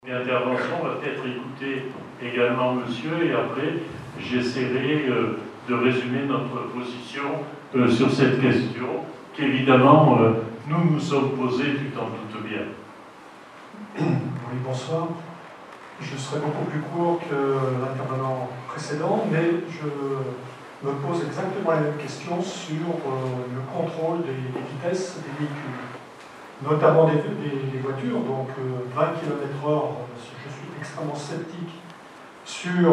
L'intervention va peut-être écouter également monsieur, et après j'essaierai de résumer notre position sur cette question qu'évidemment nous nous sommes posés, tu t'en doutes bien. Oui, bonsoir. Je serai beaucoup plus court que l'intervenant précédent, mais je me pose exactement la même question sur le contrôle des vitesses des véhicules, notamment des voitures. Donc 20 km/h, je suis extrêmement sceptique sur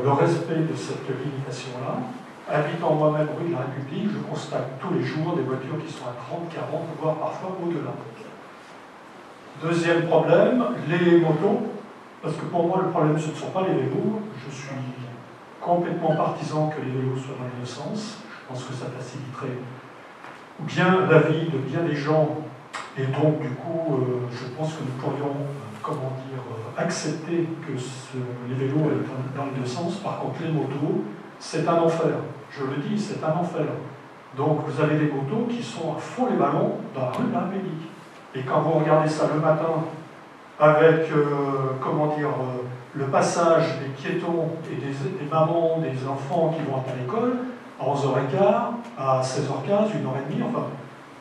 le respect de cette limitation-là. Habitant moi-même rue de la République, je constate tous les jours des voitures qui sont à 30, 40, voire parfois au-delà. Deuxième problème, les motos, parce que pour moi le problème ce ne sont pas les vélos. Je suis complètement partisan que les vélos soient dans les deux sens. Je pense que ça faciliterait bien la vie de bien des gens, et donc du coup je pense que nous pourrions accepter que les vélos aient dans les deux sens. Par contre les motos, c'est un enfer, je le dis, c'est un enfer. Donc vous avez des motos qui sont à fond les ballons dans la rue de la République. Et quand vous regardez ça le matin, avec le passage des piétons et des mamans, des enfants qui vont à l'école, à 11h15, à 16h15, 1h30, enfin,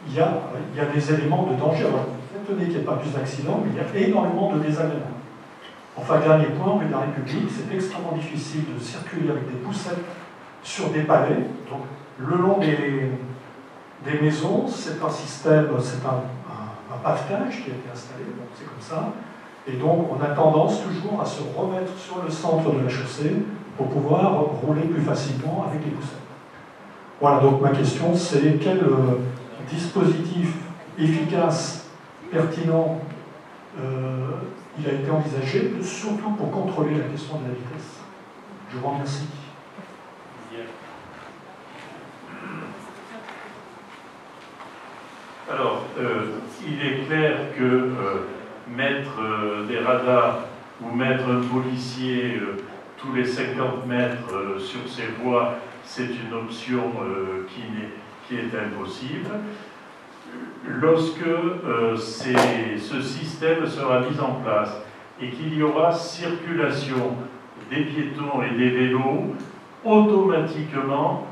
il y a des éléments de danger. Alors, étonné qu'il n'y ait pas plus d'accidents, mais il y a énormément de désagréments. Enfin, dernier point, rue de la République, c'est extrêmement difficile de circuler avec des poussettes sur des pavés. Donc, le long des maisons, c'est un système, c'est un pavetage qui a été installé, donc c'est comme ça. Et donc, on a tendance toujours à se remettre sur le centre de la chaussée pour pouvoir rouler plus facilement avec les poussettes. Voilà, donc ma question, c'est quel dispositif efficace, pertinent, il a été envisagé, surtout pour contrôler la question de la vitesse. Je vous remercie. Alors, il est clair que mettre des radars ou mettre un policier tous les 50 mètres sur ces voies, c'est une option qui est impossible. Lorsque ce système sera mis en place et qu'il y aura circulation des piétons et des vélos, automatiquement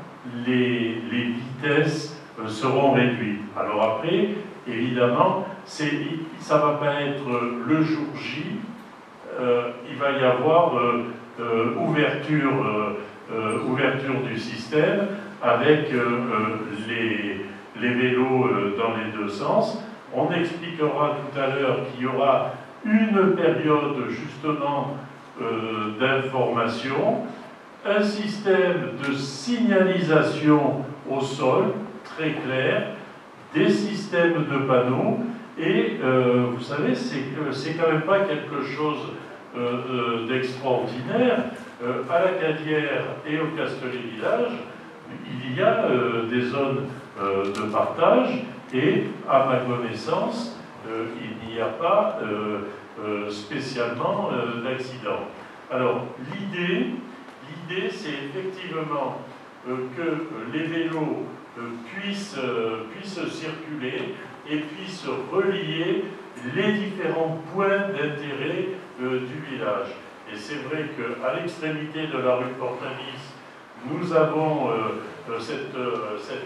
les vitesses seront réduites. Alors après, évidemment, ça ne va pas être le jour J, il va y avoir ouverture du système avec les vélos dans les deux sens. On expliquera tout à l'heure qu'il y aura une période justement d'information, un système de signalisation au sol très clair, des systèmes de panneaux, et vous savez, c'est quand même pas quelque chose d'extraordinaire. À la Cadière et au Castellet-Village, il y a des zones de partage, et à ma connaissance, il n'y a pas spécialement d'accident. Alors, l'idée, c'est effectivement que les vélos puissent circuler et puissent relier les différents points d'intérêt du village. Et c'est vrai qu'à l'extrémité de la rue Portalis, nous avons cette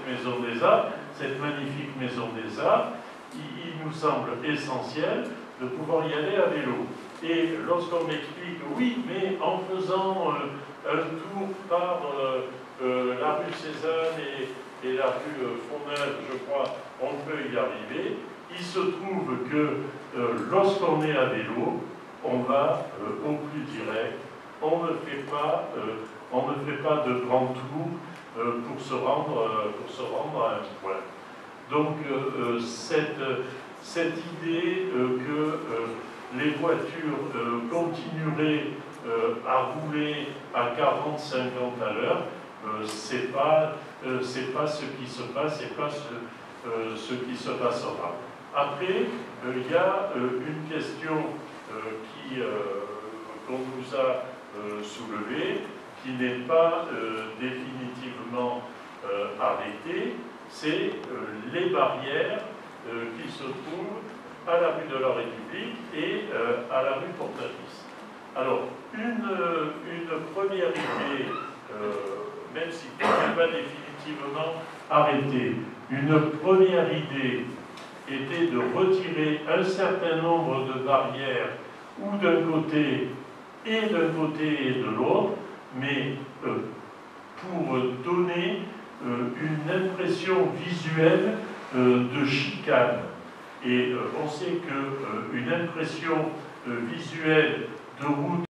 maison des arts, cette magnifique maison des arts. Il nous semble essentiel de pouvoir y aller à vélo. Et lorsqu'on m'explique, oui, mais en faisant un tour par la rue Cézanne et la rue Fourneuve, je crois, on peut y arriver. Il se trouve que lorsqu'on est à vélo, on va au plus direct, on ne fait pas de grands tours pour se rendre à un point. Donc cette idée que les voitures continueraient à rouler à 40-50 à l'heure, c'est pas ce qui se passe, c'est pas ce qui se passera. Après, il y a une question qu'on nous a soulevée, qui n'est pas définitivement arrêtée, c'est les barrières qui se trouvent à la rue de la République et à la rue Portalis. Alors, une première idée, même si elle n'est pas définitivement arrêtée, une première idée était de retirer un certain nombre de barrières, ou d'un côté et de l'autre, mais pour donner une impression visuelle de chicane. Et on sait qu'une impression visuelle de route